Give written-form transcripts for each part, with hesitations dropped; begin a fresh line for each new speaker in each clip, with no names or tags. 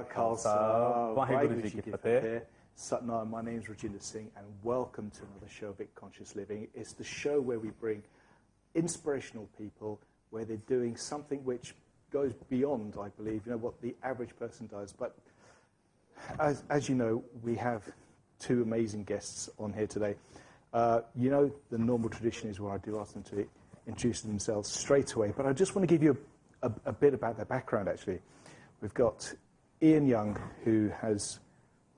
Khalsa, Vaheguru Ji Ki Fateh. Satnam, my name is Rajinder Singh, and welcome to another show of Bit Conscious Living. It's the show where we bring inspirational people, where they're doing something which goes beyond, I believe, what the average person does. But as you know, we have two amazing guests on here today. The normal tradition is where I do ask them to introduce themselves straight away, but I just want to give you a bit about their background, actually. We've got Ian Young, who has,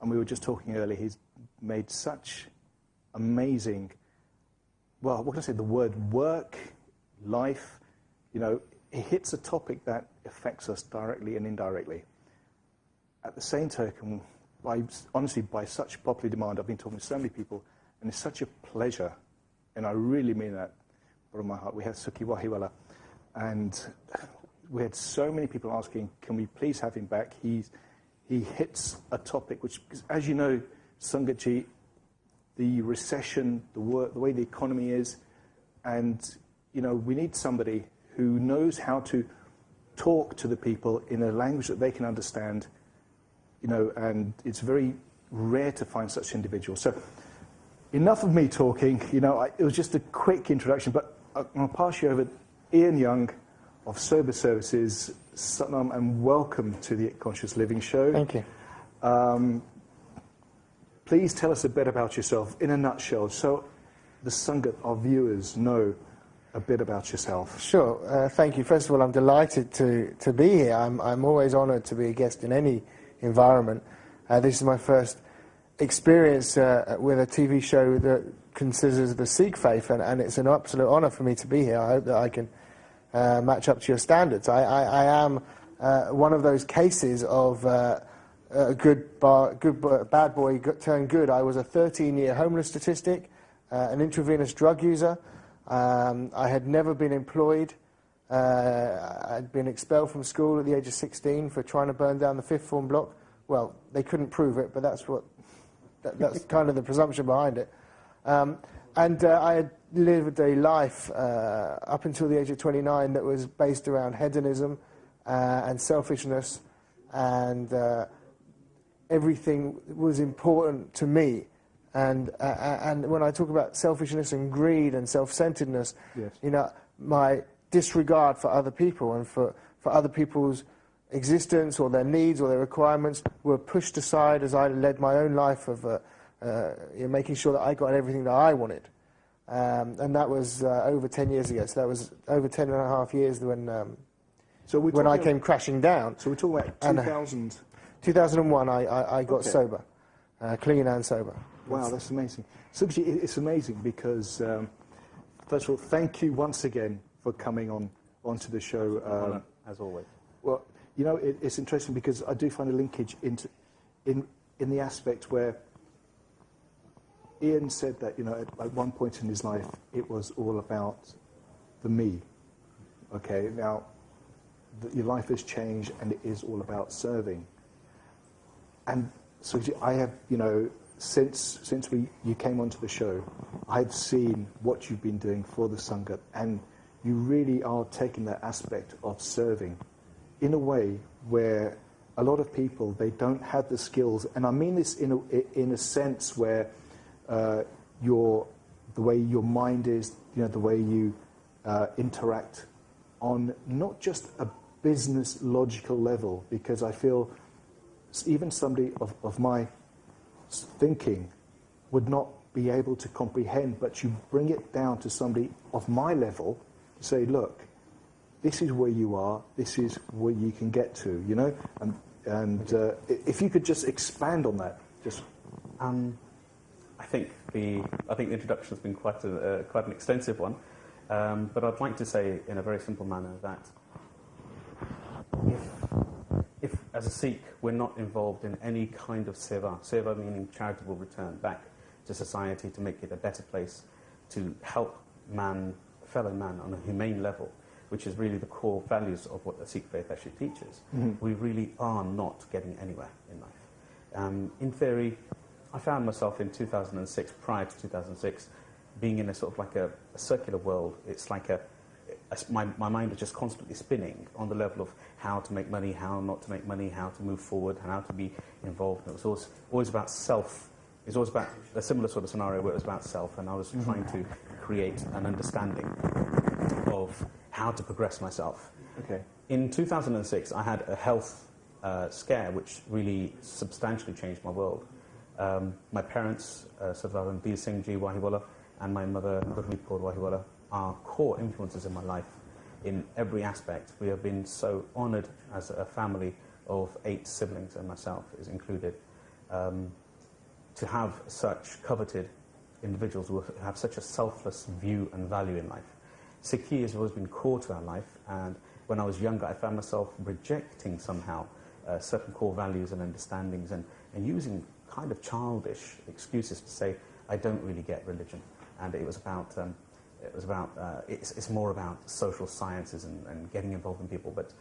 and we were just talking earlier, he's made such amazing, well, what can I say, the word work, life, it hits a topic that affects us directly and indirectly. At the same token, by such popular demand, I've been talking to so many people, and it's such a pleasure, and I really mean that from my heart. We had Sukhi Wahiwala, and we had so many people asking, can we please have him back? He hits a topic which, as you know, Sangatji, the recession, the way the economy is, and, we need somebody who knows how to talk to the people in a language that they can understand, and it's very rare to find such individuals. So, enough of me talking, it was just a quick introduction, but I'm going to pass you over to Ian Young of Sober Services. Satnam, and welcome to the Conscious Living Show.
Thank you.
Please tell us a bit about yourself in a nutshell, so the Sangat, our viewers, know a bit about yourself.
Sure. Thank you. First of all, I'm delighted to be here. I'm always honoured to be a guest in any environment. This is my first experience with a TV show that considers the Sikh faith, and it's an absolute honour for me to be here. I hope that I can match up to your standards. I am one of those cases of a bad boy turned good. I was a 13-year homeless statistic, an intravenous drug user. I had never been employed. I'd been expelled from school at the age of 16 for trying to burn down the fifth form block. Well, they couldn't prove it, but that's kind of the presumption behind it. And I had lived a life up until the age of 29 that was based around hedonism and selfishness, and everything was important to me. And when I talk about selfishness and greed and self-centeredness, yes, my disregard for other people and for other people's existence or their needs or their requirements were pushed aside as I led my own life of making sure that I got everything that I wanted. And that was over 10 years ago. So that was over 10 and a half years when I came crashing down.
So we're talking about 2000?
2001, I got sober, clean and sober.
Wow, that's amazing. So it's amazing because, first of all, thank you once again for coming onto the show.
Honor, as always.
Well, it's interesting because I do find a linkage in the aspect where Ian said that, at one point in his life, it was all about the me. Okay, now, your life has changed and it is all about serving. And so I have, since you came onto the show, I've seen what you've been doing for the Sangat, and you really are taking that aspect of serving in a way where a lot of people, they don't have the skills, and I mean this in a sense where the way your mind is, the way you interact on not just a business logical level, because I feel even somebody of my thinking would not be able to comprehend, but you bring it down to somebody of my level to say, look, this is where you are, this is where you can get to, and if you could just expand on that, just.
I think the introduction has been quite an extensive one, but I'd like to say in a very simple manner that if as a Sikh we're not involved in any kind of seva meaning charitable return back to society to make it a better place, to help fellow man on a humane level, which is really the core values of what the Sikh faith actually teaches, we really are not getting anywhere in life. In theory, I found myself in 2006, prior to 2006, being in a sort of like a circular world. It's like my mind was just constantly spinning on the level of how to make money, how not to make money, how to move forward, and how to be involved. And it was always about self. It was always about a similar sort of scenario where it was about self, and I was trying to create an understanding of how to progress myself.
Okay.
In 2006, I had a health scare which really substantially changed my world. My parents, Sardar Ranveer Singh Ji Wahiwala, and my mother, Gurmeet Kaur Wahiwala, are core influences in my life in every aspect. We have been so honoured as a family of 8 siblings, and myself is included, to have such coveted individuals who have such a selfless view and value in life. Sikhi has always been core to our life, and when I was younger I found myself rejecting somehow certain core values and understandings, and using kind of childish excuses to say I don't really get religion, and it's more about social sciences and getting involved in people. But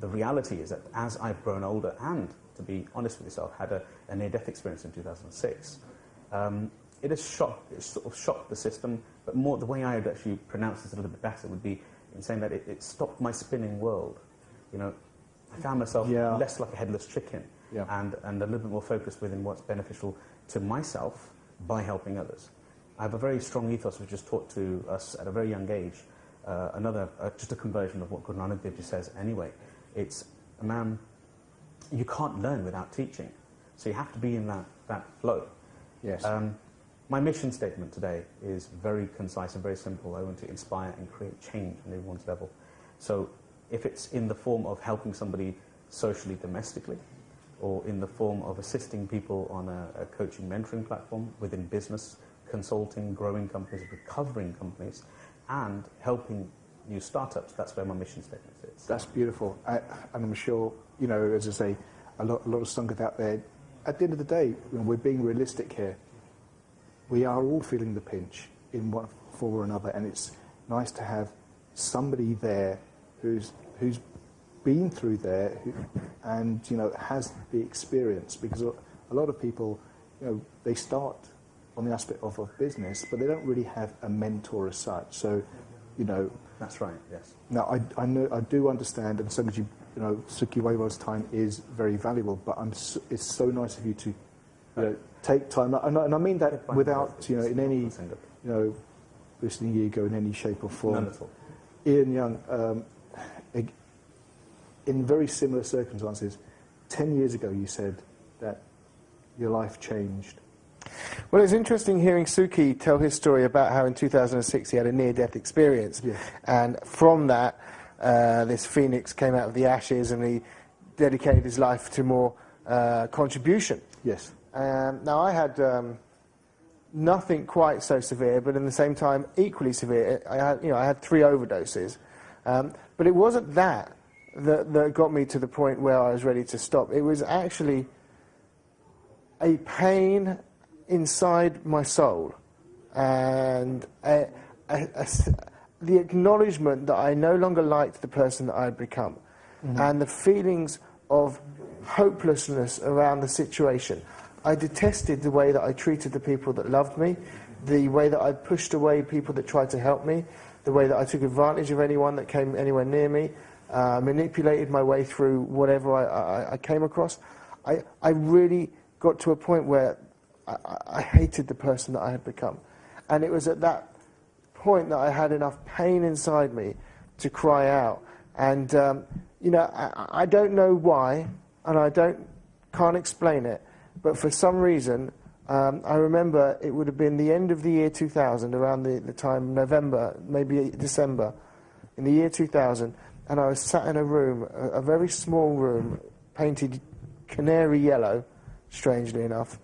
the reality is that as I've grown older, and to be honest with yourself, had a near-death experience in 2006, it has sort of shocked the system. But more, the way I would actually pronounce this a little bit better would be in saying that it stopped my spinning world. You know, I found myself less like a headless chicken, and a little bit more focused within what's beneficial to myself by helping others. I have a very strong ethos which was taught to us at a very young age. Just a conversion of what Guru Nanak Dev Ji says anyway. It's, man, you can't learn without teaching. So you have to be in that flow.
Yes.
My mission statement today is very concise and very simple. I want to inspire and create change on everyone's level. So if it's in the form of helping somebody socially, domestically, or in the form of assisting people on a coaching mentoring platform within business, consulting, growing companies, recovering companies, and helping new startups, that's where my mission statement is.
That's beautiful. And I'm sure, you know, as I say, a lot of Sangat out there, at the end of the day, when we're being realistic here, we are all feeling the pinch in one form or another, and it's nice to have somebody there who's been through there and, you know, has the experience. Because a lot of people, you know, they start on the aspect of business, but they don't really have a mentor as such. So, you know,
that's right. Yes.
Now I know, I do understand, and so much, you know, Sukhi Wahiwala's time is very valuable. But it's so nice of you to, you know, take time, and I mean that without, you know, in any, you know, boosting ego in any shape or form.
None at all.
Ian Young, in very similar circumstances, 10 years ago you said that your life changed.
Well, it's interesting hearing Sukhi tell his story about how in 2006 he had a near-death experience.
Yeah.
And from that, this phoenix came out of the ashes, and he dedicated his life to more contribution.
Yes.
Now, I had nothing quite so severe, but in the same time equally severe. I had 3 overdoses. But it wasn't that got me to the point where I was ready to stop. It was actually a pain inside my soul, and the acknowledgement that I no longer liked the person that I had become, and the feelings of hopelessness around the situation. I detested the way that I treated the people that loved me, the way that I pushed away people that tried to help me, the way that I took advantage of anyone that came anywhere near me, manipulated my way through whatever I came across. I really got to a point where I hated the person that I had become. And it was at that point that I had enough pain inside me to cry out. And, you know, I don't know why, and I can't explain it, but for some reason, I remember it would have been the end of the year 2000, around the time, November, maybe December, in the year 2000, and I was sat in a room, a very small room, painted canary yellow, strangely enough,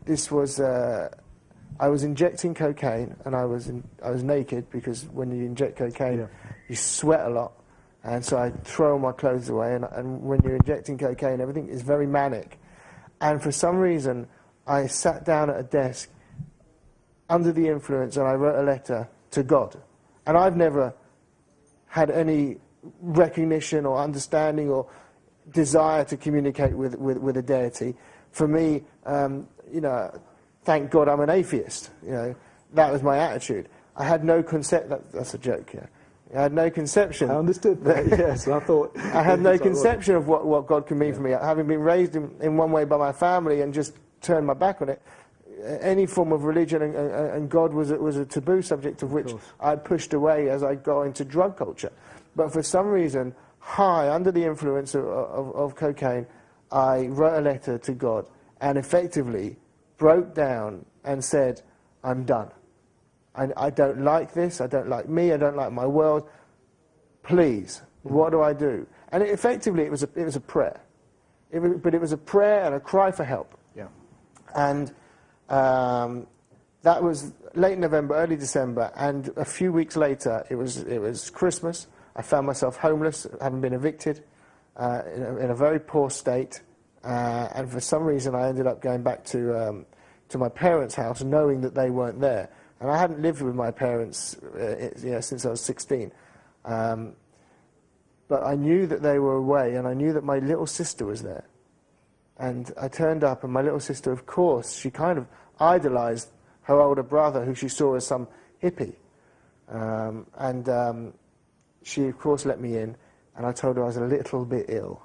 this was, I was injecting cocaine, and I was naked, because when you inject cocaine, you sweat a lot. And so I throw all my clothes away, and when you're injecting cocaine, everything is very manic. And for some reason, I sat down at a desk under the influence, and I wrote a letter to God. And I've never had any recognition or understanding or desire to communicate with a deity. For me, you know, thank God I'm an atheist. You know, that was my attitude. I had no that's a joke, yeah. I had no conception.
I understood that, yes. I thought...
I had no conception of what God could mean for me. Having been raised in one way by my family and just turned my back on it, any form of religion and God was a taboo subject of which I pushed away as I got into drug culture. But for some reason, high, under the influence of cocaine, I wrote a letter to God and effectively broke down and said, I'm done. I don't like this, I don't like me, I don't like my world. Please, what do I do? And effectively, it was a prayer. But it was a prayer and a cry for help.
Yeah.
And that was late November, early December, and a few weeks later, it was Christmas. I found myself homeless, having been evicted, in a very poor state. And for some reason, I ended up going back to my parents' house, knowing that they weren't there. And I hadn't lived with my parents since I was 16. But I knew that they were away, and I knew that my little sister was there. And I turned up, and my little sister, of course, she kind of idolized her older brother, who she saw as some hippie. She, of course, let me in, and I told her I was a little bit ill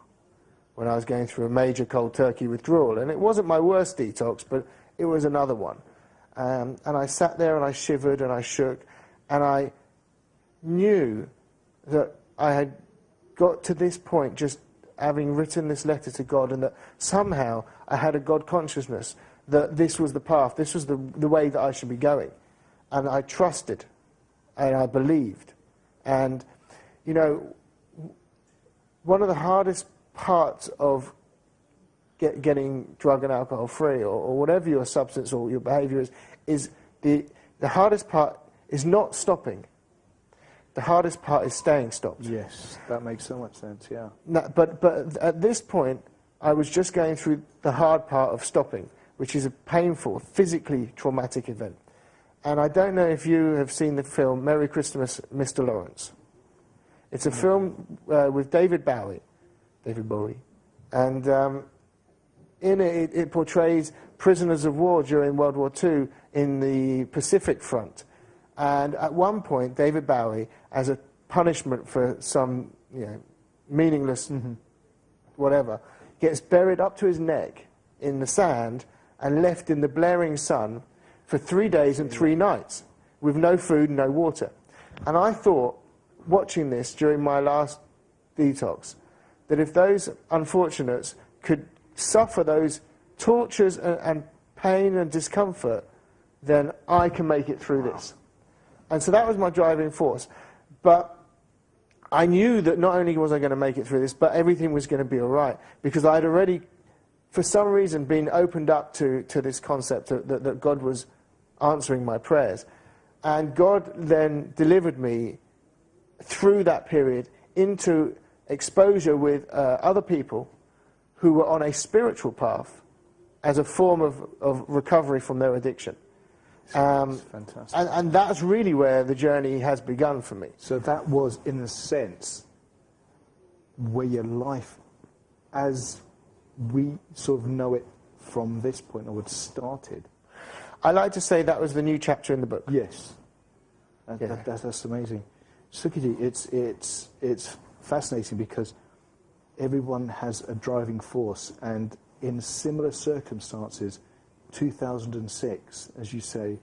when I was going through a major cold turkey withdrawal. And it wasn't my worst detox, but it was another one. And I sat there and I shivered and I shook, and I knew that I had got to this point just having written this letter to God, and that somehow I had a God consciousness that this was the path, this was the way that I should be going. And I trusted and I believed. And, you know, one of the hardest parts of getting drug and alcohol free, or whatever your substance or your behaviour is the hardest part is not stopping. The hardest part is staying stopped.
Yes, that makes so much sense, yeah.
No, but at this point, I was just going through the hard part of stopping, which is a painful, physically traumatic event. And I don't know if you have seen the film Merry Christmas, Mr. Lawrence. It's a film with David Bowie, and in it portrays prisoners of war during World War II in the Pacific Front. And at one point, David Bowie, as a punishment for some meaningless whatever, gets buried up to his neck in the sand and left in the blaring sun for 3 days and 3 nights with no food and no water. And I thought, watching this during my last detox, that if those unfortunates could suffer those tortures and pain and discomfort, then I can make it through this. And so that was my driving force. But I knew that not only was I going to make it through this, but everything was going to be all right, because I'd already, for some reason, been opened up to this concept that God was answering my prayers. And God then delivered me through that period into exposure with other people who were on a spiritual path as a form of recovery from their addiction.
Fantastic.
And that's really where the journey has begun for me.
So that was, in a sense, where your life, as we sort of know it from this point onwards, started.
I like to say that was the new chapter in the book.
Yes. That's amazing. Sukhi, it's fascinating because everyone has a driving force, and in similar circumstances, 2006, as you say,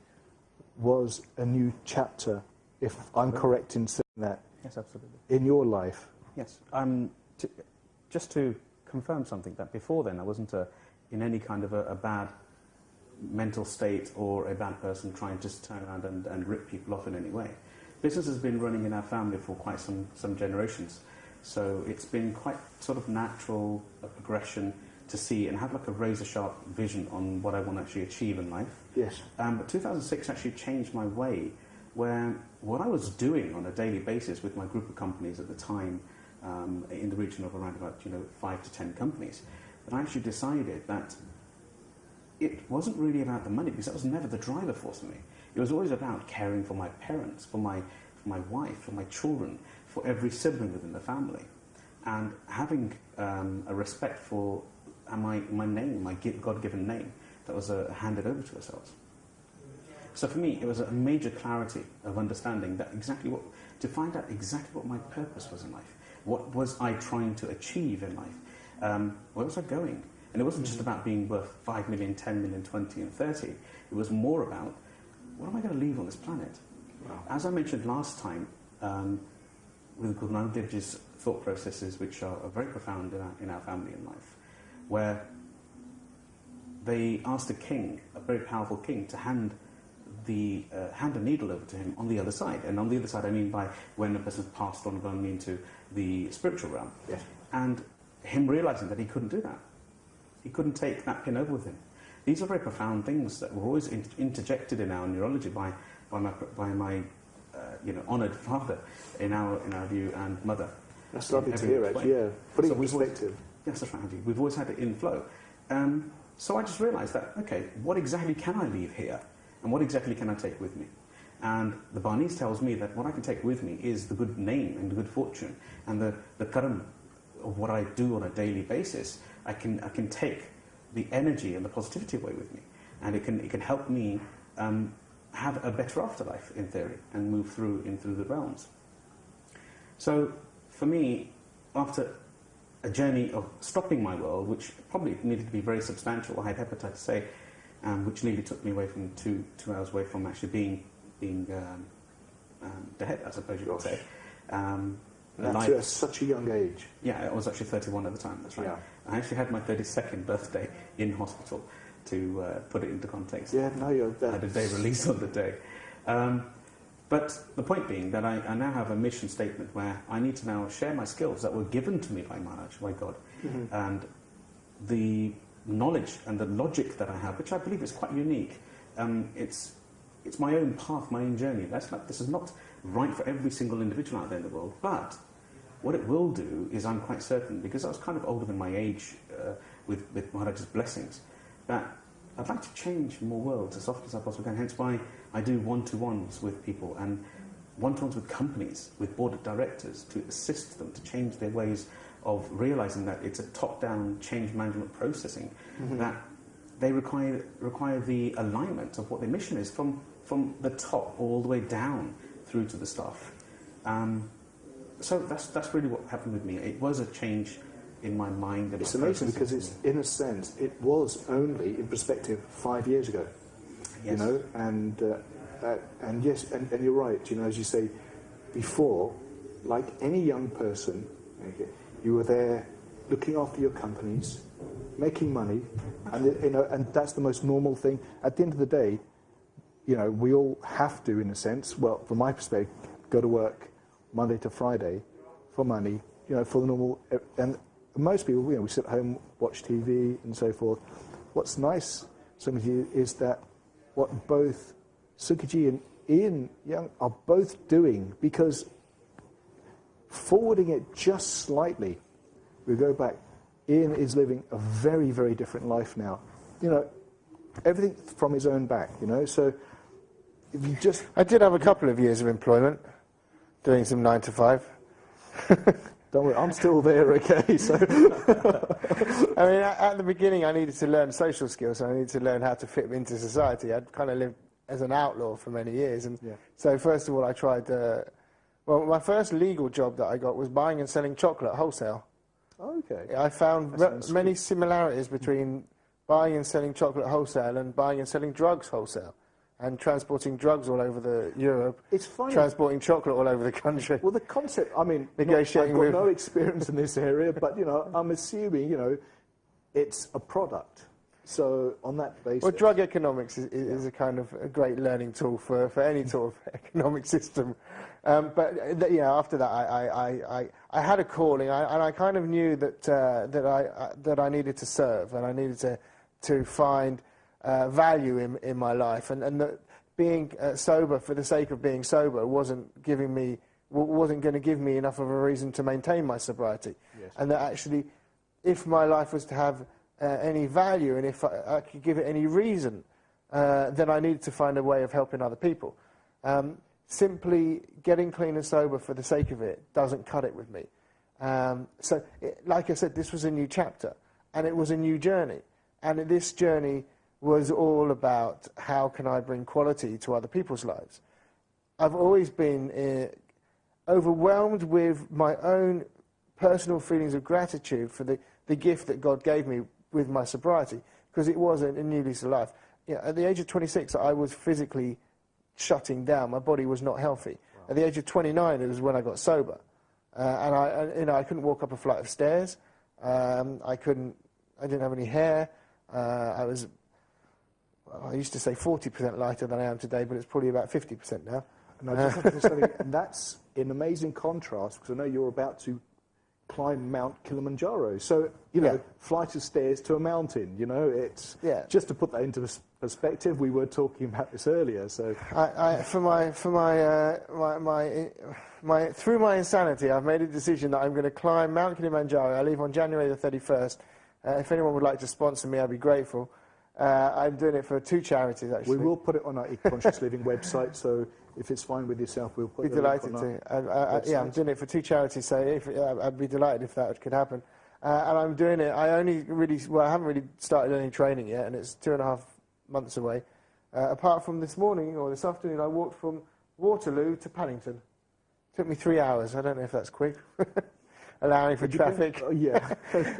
was a new chapter, if I'm correct in saying that.
Yes, absolutely.
In your life.
Yes. Just to confirm something, that before then I wasn't in any kind of a bad mental state or a bad person trying to just turn around and rip people off in any way. Business has been running in our family for quite some generations, so it's been quite sort of natural, a progression to see and have like a razor-sharp vision on what I want to actually achieve in life.
Yes.
But 2006 actually changed my way, where what I was doing on a daily basis with my group of companies at the time, in the region of around about 5 to 10 companies, that I actually decided that it wasn't really about the money, because that was never the driver force for me. It was always about caring for my parents, for my wife, for my children, for every sibling within the family, and having a respect for my name, my God-given name, that was handed over to ourselves. So for me, it was a major clarity of understanding that to find out exactly what my purpose was in life. What was I trying to achieve in life? Where was I going? And it wasn't just about being worth 5 million, 10 million, 20 and 30. It was more about, what am I going to leave on this planet? Wow. As I mentioned last time, with Guru Nanak Dev Ji's thought processes, which are very profound in our family and life, where they asked a king, a very powerful king, to hand a needle over to him on the other side. And on the other side, I mean by when a person's passed on, going into the spiritual realm.
Yes.
And him realizing that he couldn't do that. He couldn't take that pin over with him. These are very profound things that were always interjected in our neurology by my honoured father in our view, and mother.
That's lovely to hear, actually. Yeah, putting it in perspective.
Yes, that's right, Andy. We've always had it in flow. So I just realised that, okay, what exactly can I leave here? And what exactly can I take with me? And the Barnese tells me that what I can take with me is the good name and the good fortune and the karam of what I do on a daily basis. I can take the energy and the positivity away with me, and it can help me have a better afterlife in theory and move through the realms. So for me, after a journey of stopping my world, which probably needed to be very substantial, I had hepatitis A, which nearly took me away from two hours away from actually being dead, I suppose you could say.
At such a young age.
Yeah, I was actually 31 at the time, that's right. Yeah. I actually had my 32nd birthday in hospital, to put it into context.
Yeah, no, you're
I had a day release on the day. But the point being that I now have a mission statement where I need to now share my skills that were given to me by Maharaj, by God, and the knowledge and the logic that I have, which I believe is quite unique. It's my own path, my own journey. This is not right for every single individual out there in the world, but what it will do is, I'm quite certain, because I was kind of older than my age with Maharaj's blessings, that I'd like to change more worlds as often as I possibly can. Hence why I do one-to-ones with people and one-to-ones with companies, with board of directors, to assist them to change their ways of realising that it's a top-down change management processing, that they require the alignment of what their mission is from the top all the way down through to the staff. So that's really what happened with me. It was a change in my mind.
It's amazing because it's, in a sense, it was only, in perspective, 5 years ago.
Yes.
You know, and yes, and you're right. You know, as you say, before, like any young person, okay, you were there looking after your companies, making money, and that's the most normal thing. At the end of the day, you know, we all have to, in a sense. Well, from my perspective, go to work Monday to Friday for money. You know, for the normal and. Most people, you know, we sit at home, watch TV, and so forth. What's nice, some of you, is that what both Sukhi and Ian Young are both doing, because forwarding it just slightly, we go back. Ian is living a very, very different life now. You know, everything from his own back. You know, so if you just,
I did have a couple of years of employment, doing some 9 to 5.
Don't worry, I'm still there, okay? So,
I mean, at the beginning, I needed to learn social skills, and I needed to learn how to fit into society. I'd kind of lived as an outlaw for many years, and so first of all, I tried. Well, my first legal job that I got was buying and selling chocolate wholesale.
Okay.
I found many similarities between buying and selling chocolate wholesale and buying and selling drugs wholesale. And transporting drugs all over Europe.
It's funny.
Transporting chocolate all over the country.
Well, the concept, I mean,
negotiating
I've got no experience in this area, but, you know, I'm assuming, you know, it's a product. So, on that basis...
Well, drug economics is a kind of a great learning tool for any sort of economic system. But, yeah, after that, I had a calling, and I kind of knew that I needed to serve, and I needed to find... value in my life, and that being sober for the sake of being sober wasn't going to give me enough of a reason to maintain my sobriety.
Yes.
And that actually, if my life was to have any value, and if I could give it any reason, then I needed to find a way of helping other people. Simply getting clean and sober for the sake of it doesn't cut it with me. Like I said, this was a new chapter, and it was a new journey. And this journey was all about how can I bring quality to other people's lives. I've always been overwhelmed with my own personal feelings of gratitude for the gift that God gave me with my sobriety, because it was a new lease of life. At the age of 26, I was physically shutting down. My body was not healthy. Wow. At the age of 29, it was when I got sober. And I couldn't walk up a flight of stairs. I didn't have any hair. I used to say 40% lighter than I am today, but it's probably about 50% now.
And I just have to say, and that's in amazing contrast, because I know you're about to climb Mount Kilimanjaro. So, flight of stairs to a mountain, it's just to put that into perspective. We were talking about this earlier. So, through my insanity, I've made a decision that I'm going to climb Mount Kilimanjaro. I leave on January the 31st. If anyone would like to sponsor me, I'd be grateful. I'm doing it for 2 charities, actually. We will put it on our Conscious Living website, so if it's fine with yourself, we'll put it on our website.
Yeah, I'm doing it for 2 charities, so I'd be delighted if that could happen. And I'm doing it, I haven't really started any training yet, and it's 2.5 months away. Apart from this morning, or this afternoon, I walked from Waterloo to Paddington. It took me 3 hours. I don't know if that's quick. Allowing for traffic.
Yeah.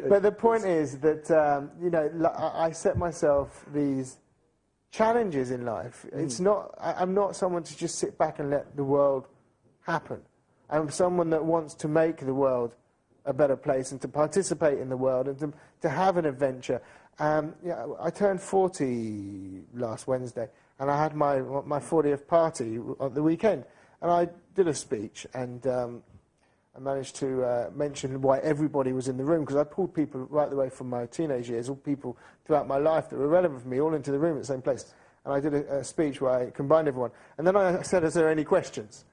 But the point is that, I set myself these challenges in life. I'm not someone to just sit back and let the world happen. I'm someone that wants to make the world a better place and to participate in the world and to have an adventure. I turned 40 last Wednesday, and I had my 40th party on the weekend. And I did a speech, and I managed to mention why everybody was in the room, because I pulled people right the way from my teenage years, all people throughout my life that were relevant for me, all into the room at the same place. And I did a speech where I combined everyone. And then I said, is there any questions?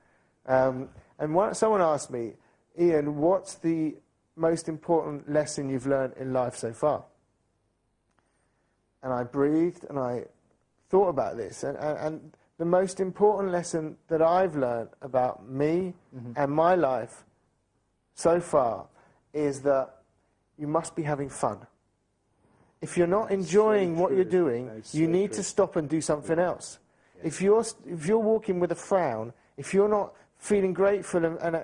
And someone asked me, Ian, what's the most important lesson you've learned in life so far? And I breathed and I thought about this. And the most important lesson that I've learned about me and my life so far is that you must be having fun. If you're not enjoying what you're doing, you need to stop and do something else. If you're walking with a frown, if you're not feeling grateful and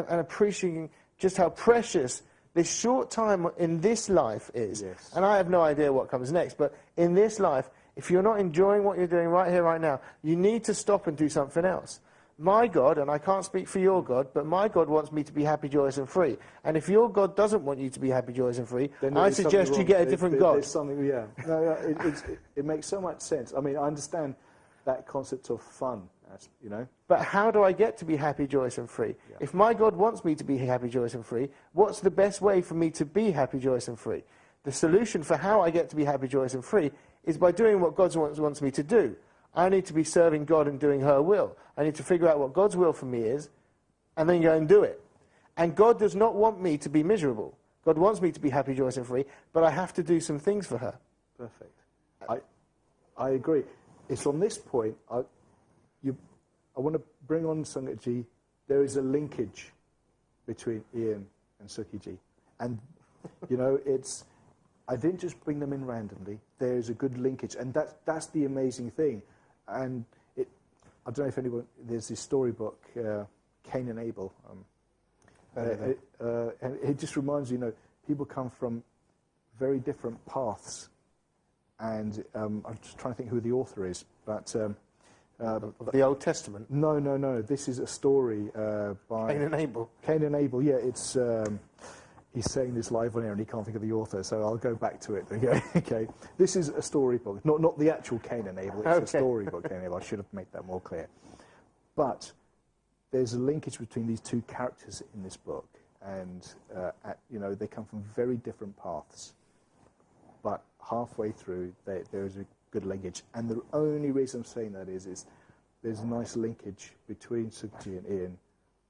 appreciating just how precious this short time in this life is, and I have no idea what comes next, but in this life, if you're not enjoying what you're doing right here, right now, you need to stop and do something else. My God, and I can't speak for your God, but my God wants me to be happy, joyous and free. And if your God doesn't want you to be happy, joyous and free, I suggest you get a different God.
There's something, it makes so much sense. I mean, I understand that concept of fun,
But how do I get to be happy, joyous and free? Yeah. If my God wants me to be happy, joyous and free, what's the best way for me to be happy, joyous and free? The solution for how I get to be happy, joyous and free is by doing what God wants me to do. I need to be serving God and doing her will. I need to figure out what God's will for me is, and then go and do it. And God does not want me to be miserable. God wants me to be happy, joyous and free, but I have to do some things for her.
Perfect. I agree. It's on this point, I want to bring on Sukhi. There is a linkage between Ian and Sukhi. And, I didn't just bring them in randomly. There is a good linkage, and that's the amazing thing. And I don't know if anyone, there's this storybook, Cain and Abel. And it just reminds you, people come from very different paths. And I'm just trying to think who the author is, but...
of the Old Testament?
No. This is a story by...
Cain and Abel.
Cain and Abel, yeah. It's... he's saying this live on air and he can't think of the author, so I'll go back to it. Okay. This is a storybook, not the actual Cain and Abel. It's a storybook, Cain and Abel. I should have made that more clear. But there's a linkage between these 2 characters in this book, and they come from very different paths. But halfway through, there is a good linkage, and the only reason I'm saying that is there's a nice linkage between Sukhi and Ian,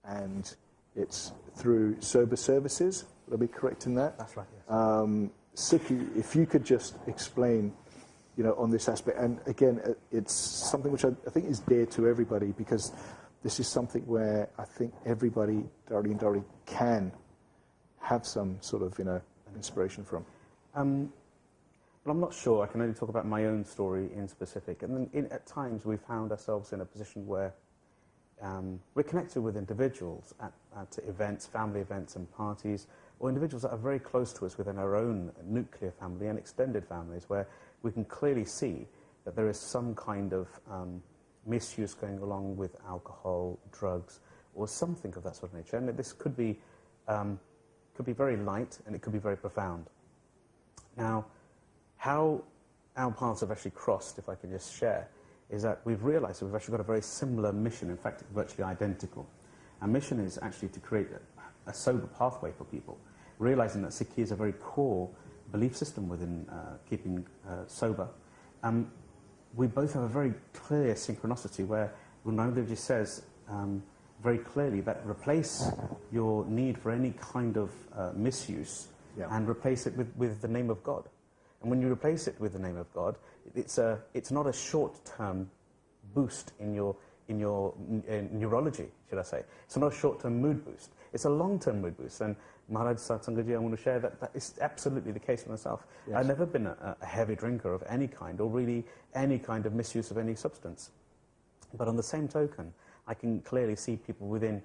and it's through sober services. Will I be correct in that?
That's right, yes.
Sukhi, if you could just explain, on this aspect. And again, it's something which I think is dear to everybody, because this is something where I think everybody, Dari and Dari, can have some sort of, inspiration from.
Well, I'm not sure. I can only talk about my own story in specific. And then at times we found ourselves in a position where we're connected with individuals at events, family events and parties, or individuals that are very close to us within our own nuclear family and extended families, where we can clearly see that there is some kind of misuse going along with alcohol, drugs, or something of that sort of nature. And this could be very light and it could be very profound. Now, how our paths have actually crossed, if I can just share, is that we've realised that we've actually got a very similar mission, in fact, virtually identical. Our mission is actually to create a sober pathway for people, realising that Sikhi is a very core belief system within keeping sober. We both have a very clear synchronicity where Guru says very clearly that replace your need for any kind of misuse and replace it with the name of God. And when you replace it with the name of God, it's not a short-term boost in your neurology, should I say. It's not a short-term mood boost. It's a long-term mood boost. And Maharaj Satsangaji, I want to share that is absolutely the case for myself. Yes. I've never been a heavy drinker of any kind, or really any kind of misuse of any substance. But on the same token, I can clearly see people within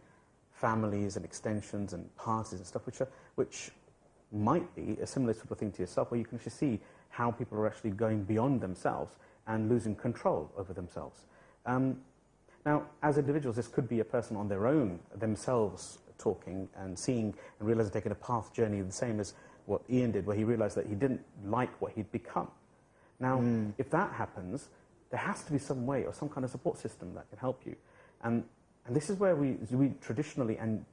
families and extensions and parties and stuff which might be a similar sort of thing to yourself, where you can actually see how people are actually going beyond themselves and losing control over themselves. Now, as individuals, this could be a person on their own, themselves talking and seeing and realising, taking a path journey the same as what Ian did, where he realised that he didn't like what he'd become. Now, if that happens, there has to be some way or some kind of support system that can help you. And this is where we traditionally and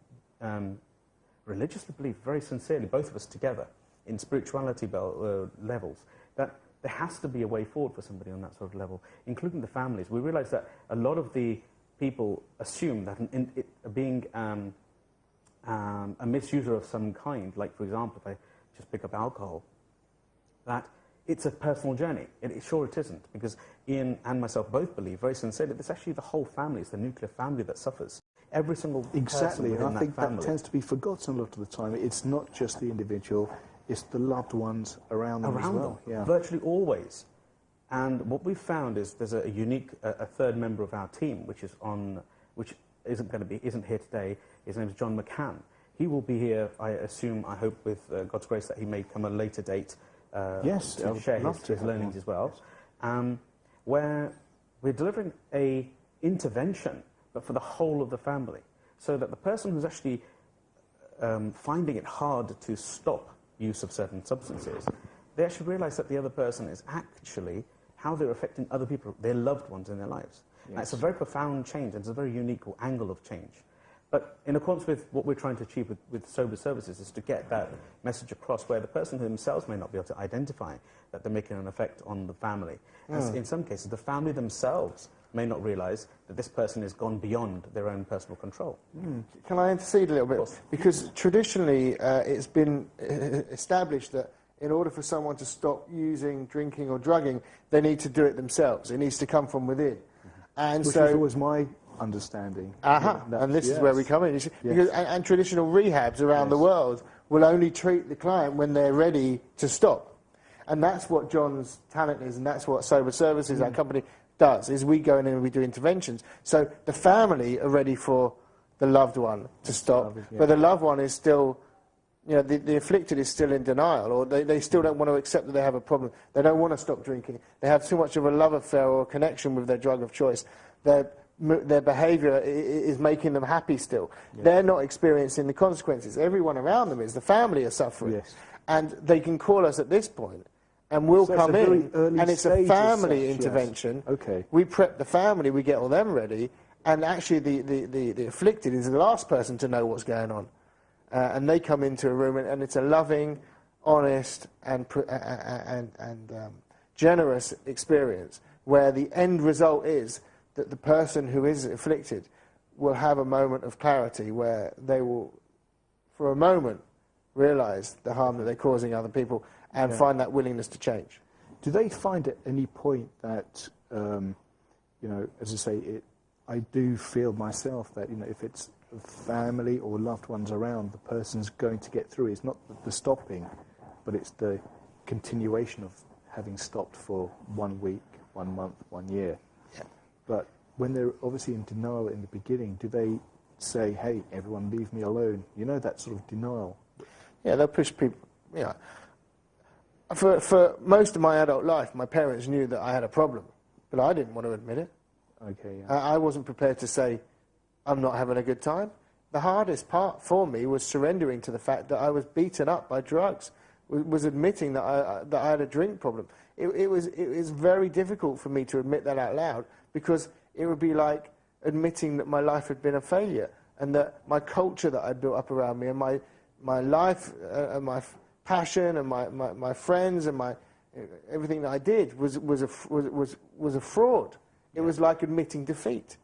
religiously believe very sincerely, both of us together, in spirituality levels, that there has to be a way forward for somebody on that sort of level, including the families. We realise that a lot of the people assume that being a misuser of some kind, like, for example, if I just pick up alcohol, that it's a personal journey. Sure it isn't, because Ian and myself both believe very sincerely that it's actually the whole family, it's the nuclear family that suffers. Every single person within
and I think
family.
that tends to be forgotten a lot of the time. It's not just the individual, it's the loved ones around them as well. Yeah.
Virtually always. And what we've found is there's a unique, a third member of our team, which isn't here today. His name is John McCann. He will be here, I assume, I hope, with God's grace, that he may come a later date
yes,
to share his learnings as well, where we're delivering a intervention, but for the whole of the family, so that the person who's actually finding it hard to stop use of certain substances, they actually realise that the other person is actually how they're affecting other people, their loved ones in their lives. Yes. It's a very profound change, and it's a very unique angle of change. But in accordance with what we're trying to achieve with sober services is to get that message across, where the person themselves may not be able to identify that they're making an effect on the family. And in some cases, the family themselves may not realise that this person has gone beyond their own personal control.
Can I intercede a little bit? Because traditionally it's been established that in order for someone to stop using, drinking or drugging, they need to do it themselves. It needs to come from within. And
Which
so
was my understanding.
And this is where we come in. Because, and traditional rehabs around the world will only treat the client when they're ready to stop. And that's what John's talent is, and that's what Sober Services, our company, does, is we go in and we do interventions. So the family are ready for the loved one to stop, but the loved one is still, you know, the afflicted is still in denial, or they still don't want to accept that they have a problem. They don't want to stop drinking. They have too much of a love affair or connection with their drug of choice. Their behaviour is making them happy still. They're not experiencing the consequences. Everyone around them is. The family are suffering. And they can call us at this point, and we'll come in, and it's a family intervention. We prep the family, we get all them ready, and actually the afflicted is the last person to know what's going on. And they come into a room, and it's a loving, honest, and generous experience, where the end result is that the person who is afflicted will have a moment of clarity, where they will, for a moment, realise the harm that they're causing other people, and find that willingness to change.
Do they find at any point that, you know, as I say, I do feel myself that, you know, if it's family or loved ones around, the person's going to get through. It's not the stopping, but it's the continuation of having stopped for 1 week, 1 month, 1 year.
Yeah.
But when they're obviously in denial in the beginning, do they say, hey, everyone leave me alone? You know, that sort of denial.
Yeah, they'll push people. Yeah. For most of my adult life, my parents knew that I had a problem, but I didn't want to admit it.
Okay, yeah.
I wasn't prepared to say, I'm not having a good time. The hardest part for me was surrendering to the fact that I was beaten up by drugs, was admitting that I had a drink problem. It was very difficult for me to admit that out loud, because it would be like admitting that my life had been a failure, and that my culture that I built up around me, and my life, and my passion, and my friends, and everything that I did was a fraud. It was like admitting defeat,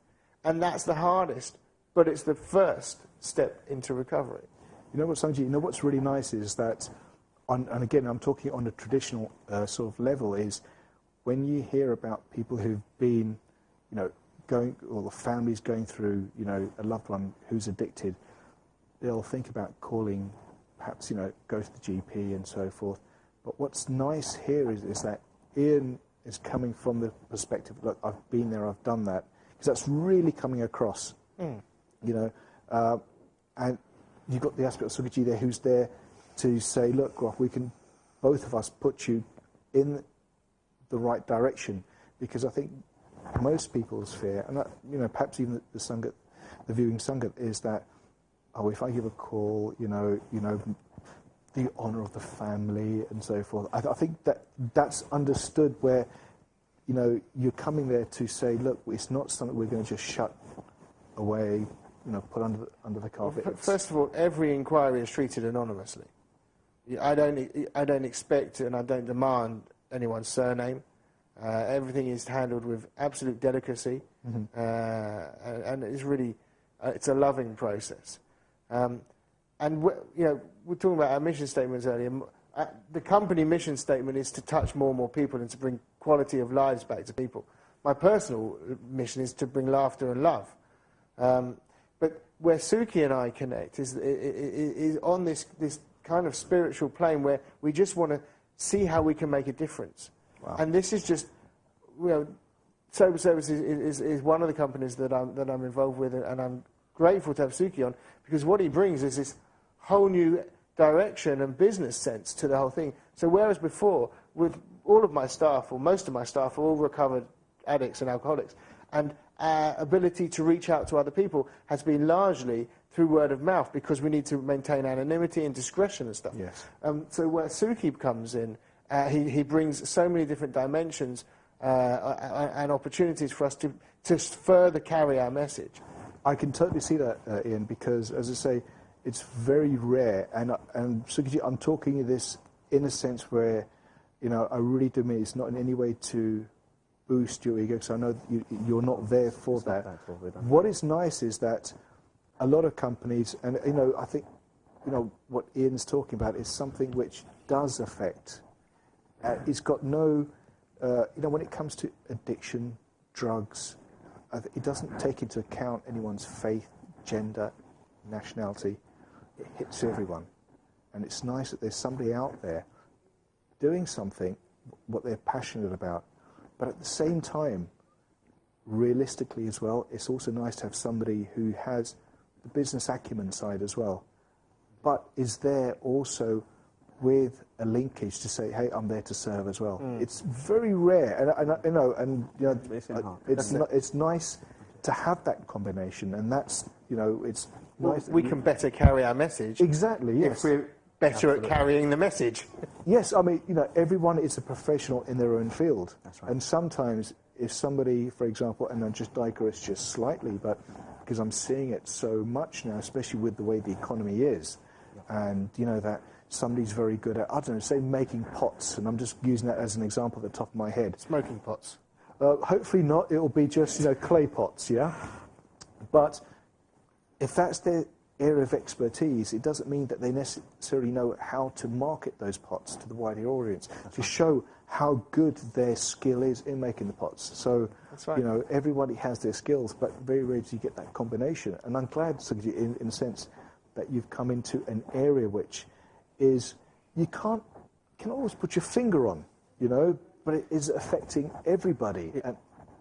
and that's the hardest, but it's the first step into recovery.
You know what, Sanjay, you know what's really nice is that, and again, I'm talking on a traditional sort of level, is when you hear about people who've been, you know, or the families going through, you know, a loved one who's addicted, they'll think about calling, perhaps, you know, go to the GP and so forth. But what's nice here is that Ian is coming from the perspective, look, I've been there, I've done that, because that's really coming across, you know. And you've got the aspect of Sukhi there who's there to say, look, Groff, we can, both of us, put you in the right direction, because I think most people's fear, and that, you know, perhaps even the Sangat, the viewing Sangat, is that, oh, if I give a call, you know, the honour of the family and so forth. I think that's understood, where, you know, you're coming there to say, look, it's not something we're going to just shut away, you know, put under the carpet.
Well, first of all, every inquiry is treated anonymously. I don't expect and I don't demand anyone's surname. Everything is handled with absolute delicacy, and it's really it's a loving process. And you know, we're talking about our mission statements earlier. The company mission statement is to touch more and more people and to bring quality of lives back to people. My personal mission is to bring laughter and love. But where Sukhi and I connect is on this kind of spiritual plane, where we just want to see how we can make a difference.
Wow.
And this is just, you know, Sober Services is one of the companies that I'm involved with, and I'm grateful to have Sukhi on, because what he brings is this whole new direction and business sense to the whole thing. So whereas before, with all of my staff, or most of my staff, are all recovered addicts and alcoholics, and our ability to reach out to other people has been largely through word of mouth, because we need to maintain anonymity and discretion and stuff.
Yes.
So where Sukhi comes in, he brings so many different dimensions and opportunities for us to further carry our message.
I can totally see that, Ian, because, as I say, it's very rare, and Sukhi, I'm talking this in a sense where, you know, I really do mean it's not in any way to boost your ego, because I know you're not there for that. What is nice is that a lot of companies, and, you know, I think, you know, what Ian's talking about is something which does affect. It's got no, you know, when it comes to addiction, drugs, it doesn't take into account anyone's faith, gender, nationality. It hits everyone. And it's nice that there's somebody out there doing something, what they're passionate about. But at the same time, realistically as well, it's also nice to have somebody who has the business acumen side as well, but is there also with a linkage to say, hey, I'm there to serve as well. It's very rare, and you know, it's nice to have that combination, and that's, you know, it's nice.
We can better carry our message.
Exactly, yes.
If we're better at carrying the message.
Yes, I mean, you know, everyone is a professional in their own field.
That's right.
And sometimes if somebody, for example, and I just digress just slightly, but because I'm seeing it so much now, especially with the way the economy is, and, you know, that somebody's very good at, I don't know, say making pots, and I'm just using that as an example at the top of my head.
Smoking pots.
Hopefully not, it'll be just, you know, clay pots, yeah? But if that's their area of expertise, it doesn't mean that they necessarily know how to market those pots to the wider audience, to show how good their skill is in making the pots. So, you know, everybody has their skills, but very rarely do you get that combination. And I'm glad, Sukhi, in a sense, that you've come into an area which is, you can always put your finger on. but it is affecting everybody.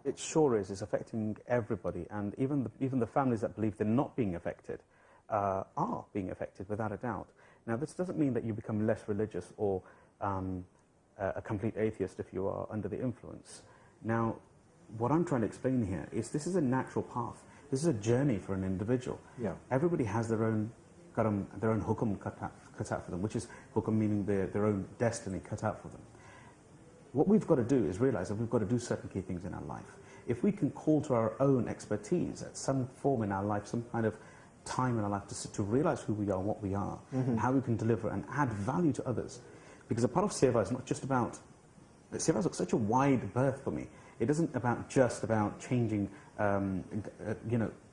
It sure is. It's affecting everybody, and even the families that believe they're not being affected are being affected without a doubt. Now, this doesn't mean that you become less religious or a complete atheist if you are under the influence. Now, what I'm trying to explain here is this is a natural path. This is a journey for an individual.
Yeah.
Everybody has their own karam, their own hukum cut out for them, which is hukum meaning their own destiny cut out for them. What we've got to do is realize that we've got to do certain key things in our life. If we can call to our own expertise at some form in our life, some kind of time in our life to realize who we are, what we are, and how we can deliver and add value to others. Because a part of seva is not just about... Seva has such a wide berth for me. It isn't just about changing,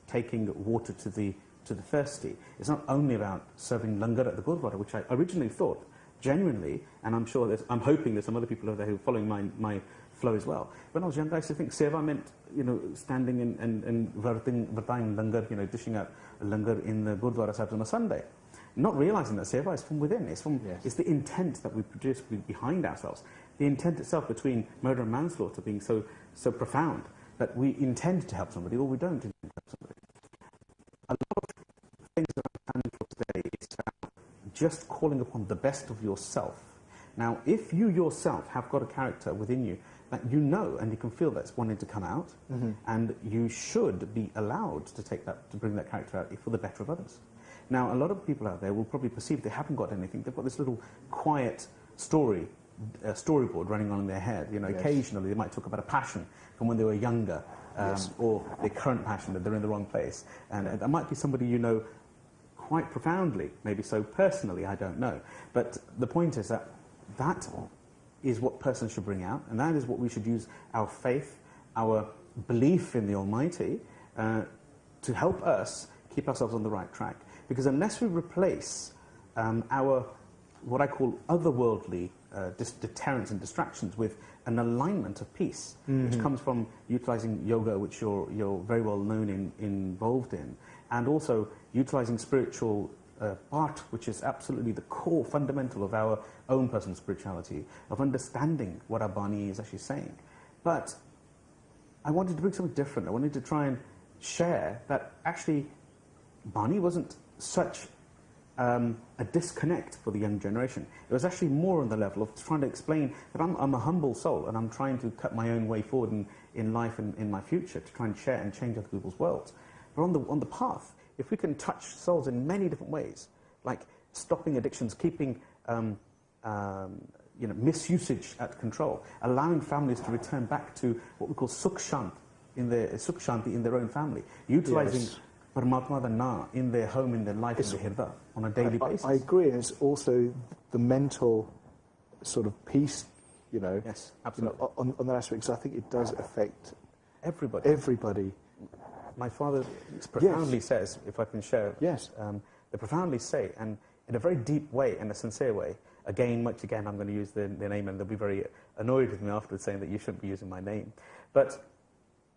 taking water to the thirsty. It's not only about serving langar at the Gurdwara, which I originally thought, genuinely, and I'm hoping there's some other people over there who are following my flow as well. When I was younger, I used to think seva meant, standing and vartaying langar, dishing out langar in the Gurdwara Sahibs on a Sunday. Not realizing that seva is from within. It's the intent that we produce behind ourselves. The intent itself between murder and manslaughter being so profound that we intend to help somebody or we don't intend to help somebody. A lot of things that I'm planning for today is about just calling upon the best of yourself. Now, if you yourself have got a character within you that you know and you can feel that's wanting to come out, and you should be allowed to bring that character out for the better of others. Now, a lot of people out there will probably perceive they haven't got anything. They've got this little quiet storyboard running on in their head. Yes. Occasionally they might talk about a passion from when they were younger, or their current passion that they're in the wrong place. And that might be somebody you know quite profoundly, maybe so personally, I don't know. But the point is that is what persons should bring out, and that is what we should use our faith, our belief in the Almighty, to help us keep ourselves on the right track. Because unless we replace our, what I call otherworldly deterrents and distractions with an alignment of peace, which comes from utilizing yoga, which you're very well known involved in, and also utilizing spiritual part, which is absolutely the core fundamental of our own personal spirituality, of understanding what our Bani is actually saying. But I wanted to bring something different. I wanted to try and share that actually Bani wasn't such a disconnect for the young generation. It was actually more on the level of trying to explain that I'm a humble soul and I'm trying to cut my own way forward in life and in my future to try and share and change other people's worlds. But on the path, if we can touch souls in many different ways, like stopping addictions, keeping misusage at control, allowing families to return back to what we call Sukh Shanti in their own family, utilizing Paramatma the Na in their home, in their life, in their hirda, on a daily basis.
I agree, and it's also the mental sort of peace,
Yes, absolutely.
on that aspect, because I think it does affect
everybody. My father profoundly says, if I can share, they profoundly say, and in a very deep way, in a sincere way, again, I'm going to use their name, and they'll be very annoyed with me afterwards saying that you shouldn't be using my name. But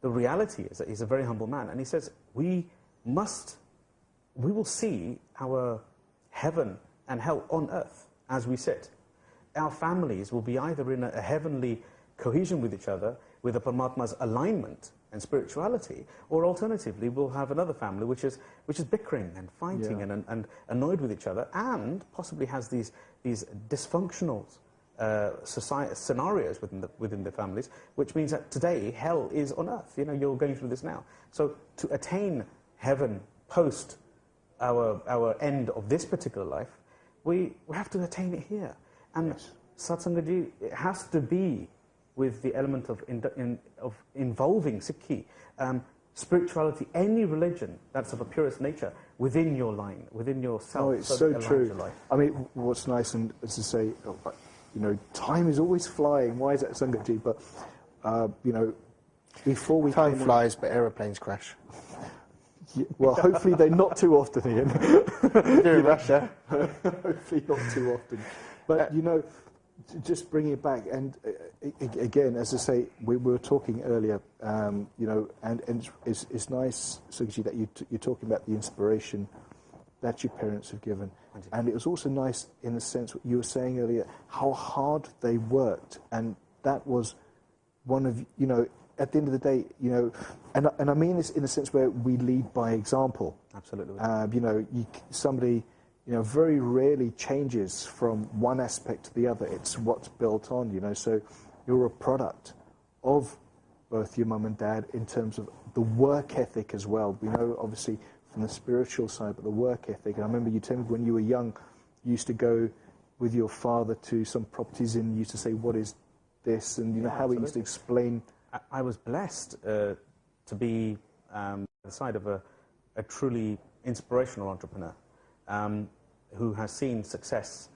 the reality is that he's a very humble man, and he says, we will see our heaven and hell on earth as we sit. Our families will be either in a heavenly cohesion with each other, with a Paramatma's alignment and spirituality, or alternatively we'll have another family which is bickering and fighting and annoyed with each other, and possibly has these dysfunctional scenarios within the families, which means that today hell is on earth. You're going through this now. So to attain heaven post our end of this particular life, we have to attain it here. And Satsangaji, it has to be with the element of involving Sikhi, spirituality, any religion that's of a purest nature within your line, within yourself.
Oh, it's so true. I mean, what's nice, and as to say, time is always flying. Why is that, Sangaji? But, before we...
Time flies, but aeroplanes crash.
Yeah, well, hopefully they're not too often, Ian.
Do Russia.
Hopefully not too often. But, just bringing it back, and again, as I say, we were talking earlier, and it's nice, Sukhi, that you're talking about the inspiration that your parents have given. And it was also nice in the sense what you were saying earlier, how hard they worked. And that was one of, you know, at the end of the day, you know, and I mean this in the sense where we lead by example.
Absolutely.
You know, somebody, you know, very rarely changes from one aspect to the other. It's what's built on, you know. So you're a product of both your mum and dad in terms of the work ethic as well. We know, obviously, from the spiritual side, but the work ethic. And I remember you telling me when you were young, you used to go with your father to some properties and you used to say, what is this? And, you know, how he used to explain.
I was blessed to be at the side of a truly inspirational entrepreneur who has seen success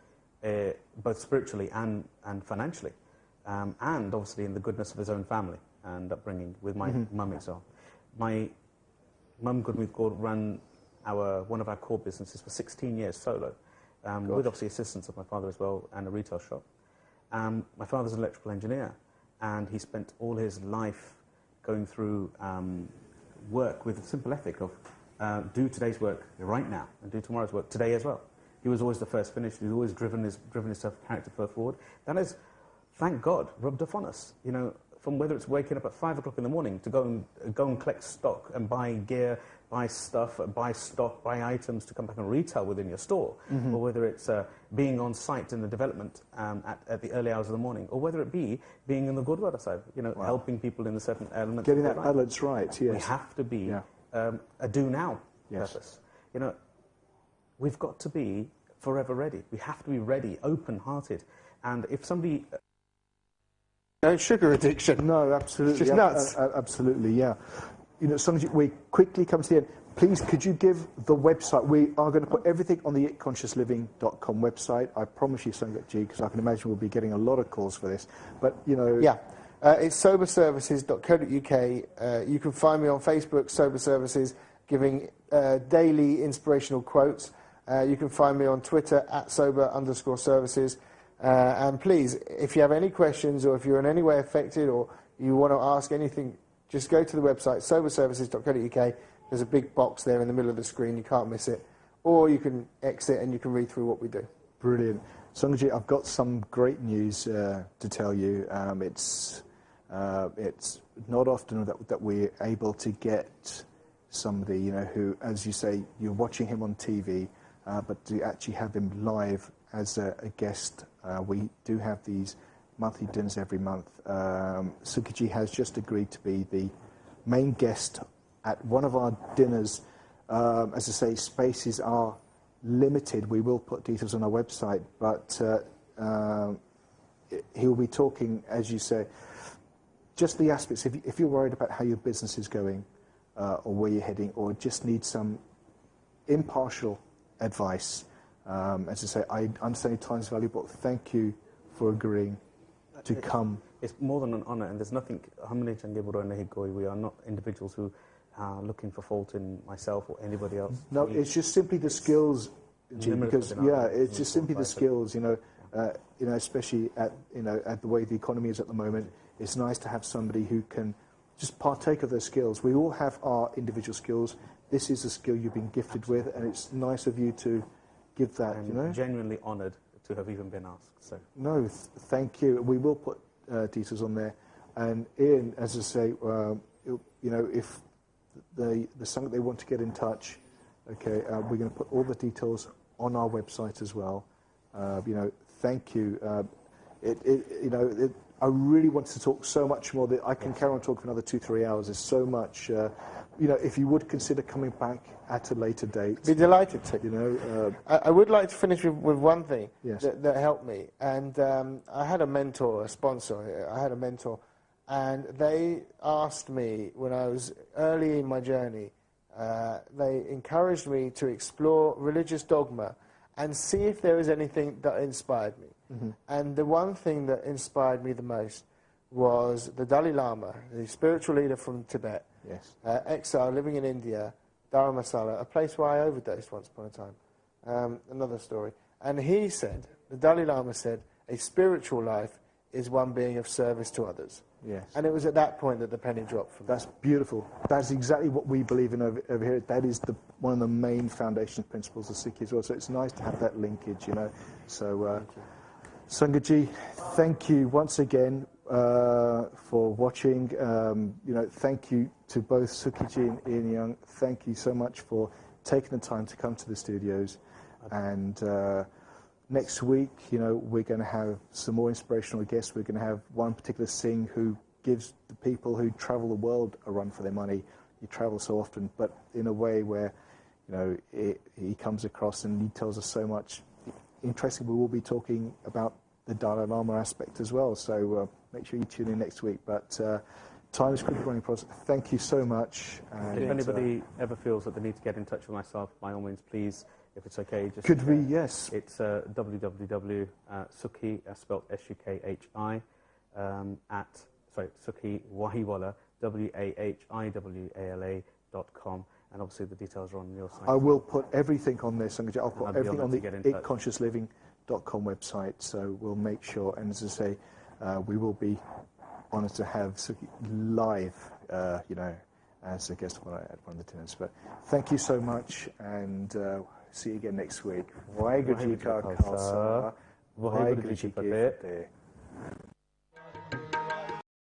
both spiritually and financially, and obviously in the goodness of his own family and upbringing with my mum itself. My mum, Gurmeet Kaur, ran one of our core businesses for 16 years solo, with obviously assistance of my father as well and a retail shop. My father's an electrical engineer, and he spent all his life going through work with a simple ethic of do today's work right now and do tomorrow's work today as well. He was always the first finished. He's always driven his character forward. That has, thank God, rubbed off on us. You know, from whether it's waking up at 5 o'clock in the morning to go and collect stock and buy gear, buy stuff, buy stock, buy items to come back and retail within your store, or whether it's being on site in the development at the early hours of the morning, or whether it be being in the Gurdwara side, you know, helping people in the certain elements.
Getting that balance right, yes.
We have to be a do now purpose. You know, we've got to be forever ready. We have to be ready, open-hearted. And if somebody...
No sugar addiction.
No, absolutely.
It's just nuts.
Absolutely, yeah. You know, Sungji, we quickly come to the end. Please, could you give the website? We are going to put everything on the itconsciousliving.com website. I promise you, Sangat Ji, because I can imagine we'll be getting a lot of calls for this. But, you know...
Yeah. It's soberservices.co.uk. You can find me on Facebook, Sober Services, giving daily inspirational quotes. You can find me on Twitter, @sober_services. And please, if you have any questions or if you're in any way affected or you want to ask anything, just go to the website, soberservices.co.uk. There's a big box there in the middle of the screen. You can't miss it. Or you can exit and you can read through what we do.
Brilliant. Sungji, I've got some great news to tell you. It's not often that we're able to get somebody, you know, who, as you say, you're watching him on TV, but to actually have him live as a guest. We do have these monthly dinners every month. Sukhi has just agreed to be the main guest at one of our dinners. As I say, spaces are limited. We will put details on our website, but he'll be talking, as you say, just the aspects. If you're worried about how your business is going or where you're heading, or just need some impartial advice, as I say, I understand your time is valuable. Thank you for agreeing to come.
It's more than an honour, and there's nothing. We are not individuals who are looking for fault in myself or anybody else.
No, it's just simply the skills, G, because it's just simply the skills. You know, especially at the way the economy is at the moment. It's nice to have somebody who can just partake of those skills. We all have our individual skills. This is a skill you've been gifted with, and it's nice of you to give that.
I'm genuinely honoured to have even been asked. So
no, thank you. We will put details on there. And Ian, as I say, if the song they want to get in touch, okay, we're going to put all the details on our website as well. Thank you. I really wanted to talk so much more that I can carry on talking for another 2-3 hours. There's so much. If you would consider coming back at a later date.
Be delighted to. I would like to finish with one thing that helped me. And I had a mentor, a sponsor. I had a mentor. And they asked me when I was early in my journey, they encouraged me to explore religious dogma and see if there was anything that inspired me. Mm-hmm. And the one thing that inspired me the most was the Dalai Lama, the spiritual leader from Tibet, exile, living in India, Dharamsala, a place where I overdosed once upon a time. Another story. And the Dalai Lama said, a spiritual life is one being of service to others.
Yes.
And it was at that point that the penny dropped for me.
That's beautiful. That's exactly what we believe in over here. That is one of the main foundation principles of Sikhi as well. So it's nice to have that linkage, you know. So, Sangaji, thank you once again for watching. You know, thank you to both Sukhiji and Ian Young. Thank you so much for taking the time to come to the studios. And next week, you know, we're going to have some more inspirational guests. We're going to have one particular Singh who gives the people who travel the world a run for their money. He travels so often, but in a way where, you know, he comes across and he tells us so much. Interestingly, we will be talking about the Dalai Lama aspect as well. So make sure you tune in next week. But time is quickly running across. Thank you so much. And
if anybody ever feels that they need to get in touch with myself, by all means, please, if it's okay, just...
Could we, yes.
It's www.sukhi, spelled S-U-K-H-I, Sukhi Wahiwala, WAHIWALA.com. And obviously the details are on your site.
I will put everything on there, Sangaji. I'll put everything on the itconsciousliving.com website. So we'll make sure, and as I say, we will be honoured to have Sukhi live, you know, as a guest at one of the dinners. But thank you so much, and see you again next week. Waheguru Ji Ka Khalsa, Waheguru Ji Ki Fateh.